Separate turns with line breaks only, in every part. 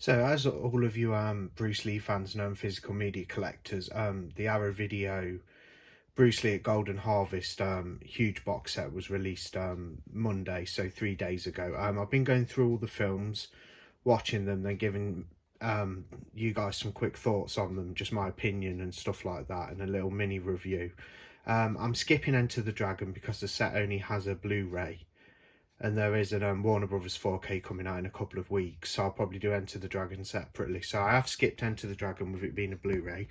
So, as all of you Bruce Lee fans know and physical media collectors, the Arrow Video Bruce Lee at Golden Harvest huge box set was released Monday, so 3 days ago. I've been going through all the films, watching them, then giving you guys some quick thoughts on them, just my opinion and stuff like that, and a little mini review. I'm skipping Enter the Dragon because the set only has a Blu-ray. And there is an Warner Brothers 4K coming out in a couple of weeks, so I'll probably do Enter the Dragon separately. So I have skipped Enter the Dragon with it being a Blu-ray,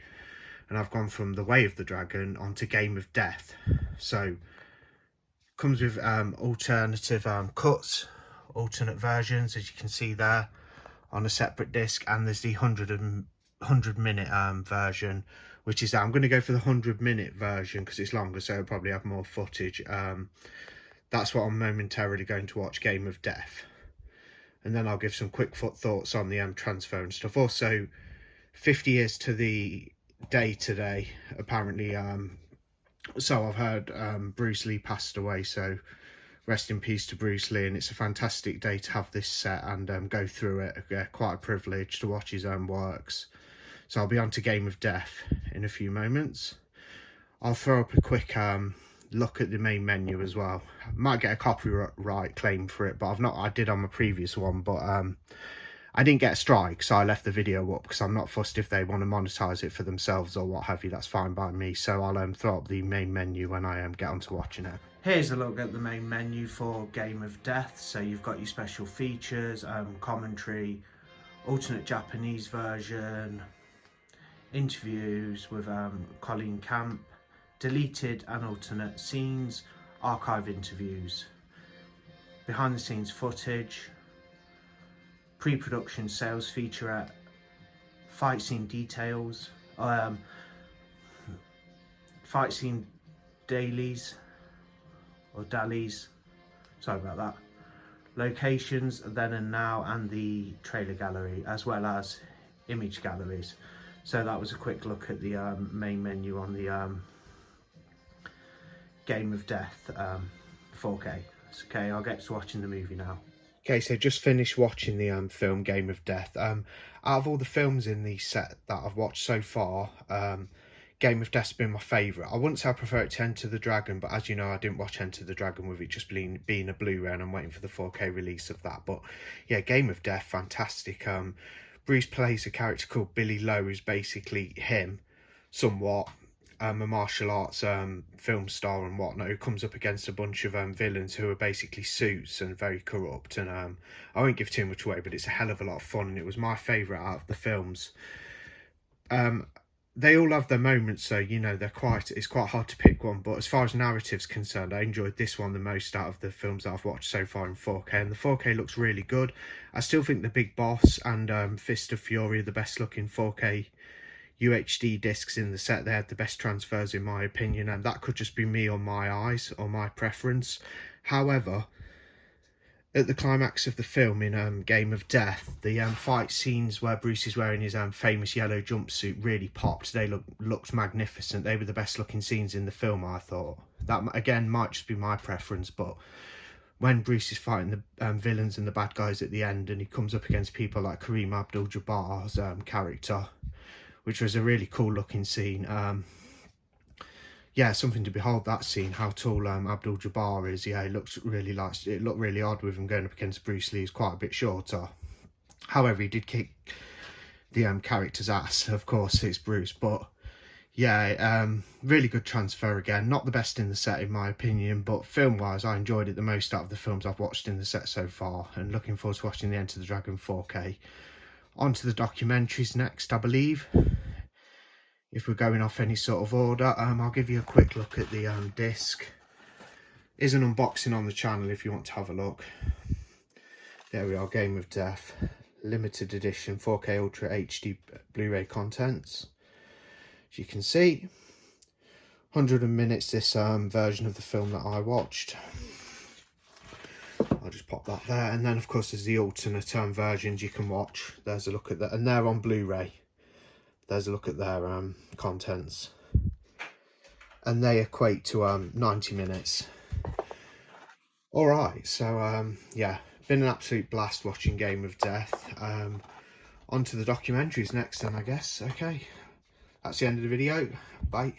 and I've gone from The Way of the Dragon onto Game of Death. So comes with alternative cuts, alternate versions, as you can see there, on a separate disc, and there's the 100-minute version, which is I'm going to go for the 100-minute version because it's longer, so it'll probably have more footage. That's what I'm momentarily going to watch, Game of Death. And then I'll give some quick thoughts on the transfer and stuff. Also, 50 years to the day today, apparently. So I've heard Bruce Lee passed away, so rest in peace to Bruce Lee. And it's a fantastic day to have this set and go through it. Quite a privilege to watch his own works. So I'll be on to Game of Death in a few moments. I'll throw up a quick look at the main menu as well. I might get a copyright claim for it, but I did on my previous one, but I didn't get a strike, so I left the video up because I'm not fussed if they want to monetize it for themselves or what have you. That's fine by me. So I'll throw up the main menu when I get onto watching it. Here's a look at the main menu for Game of Death. So you've got your special features, commentary, alternate Japanese version, interviews with Colleen Camp, deleted and alternate scenes, archive interviews, behind the scenes footage, pre-production sales featurette, fight scene details, fight scene dailies or dailies, sorry about that, locations, then and now, and the trailer gallery, as well as image galleries. So that was a quick look at the main menu on the Game of Death 4K. Okay, I'll get to watching the movie now. Okay, so just finished watching the film Game of Death. Out of all the films in the set that I've watched so far, Game of Death's been my favourite. I wouldn't say I prefer it to Enter the Dragon, but as you know, I didn't watch Enter the Dragon with it just being a Blu-ray, and I'm waiting for the 4K release of that. But yeah, Game of Death, fantastic. Bruce plays a character called Billy Lowe, who's basically him, somewhat. A martial arts film star and whatnot, who comes up against a bunch of villains who are basically suits and very corrupt. And I won't give too much away, but it's a hell of a lot of fun, and it was my favourite out of the films. They all have their moments, so you know it's quite hard to pick one. But as far as narrative's concerned, I enjoyed this one the most out of the films that I've watched so far in 4K, and the 4K looks really good. I still think The Big Boss and Fist of Fury are the best looking 4K UHD discs in the set. They had the best transfers in my opinion, and that could just be me or my eyes or my preference. However, at the climax of the film in Game of Death, the fight scenes where Bruce is wearing his famous yellow jumpsuit really popped. They looked magnificent. They were the best looking scenes in the film, I thought. That again might just be my preference, but when Bruce is fighting the villains and the bad guys at the end, and he comes up against people like Kareem Abdul-Jabbar's character, which was a really cool looking scene. Yeah, something to behold, that scene, how tall Abdul-Jabbar is. Yeah, it looked really odd with him going up against Bruce Lee, who's quite a bit shorter. However, he did kick the character's ass. Of course, it's Bruce, but yeah, really good transfer again. Not the best in the set in my opinion, but film-wise, I enjoyed it the most out of the films I've watched in the set so far, and looking forward to watching the Enter the Dragon 4K. On to the documentaries next, I believe. If we're going off any sort of order, I'll give you a quick look at the disc. Is an unboxing on the channel if you want to have a look. There we are, Game of Death, limited edition 4K Ultra HD Blu-ray contents. As you can see, 100 minutes this version of the film that I watched. I'll just pop that there, and then of course there's the alternate versions you can watch. There's a look at that, and they're on Blu-ray. There's a look at their contents, and they equate to 90 minutes. All right, so yeah, been an absolute blast watching Game of Death. on to the documentaries next then, I guess. Okay, that's the end of the video. Bye.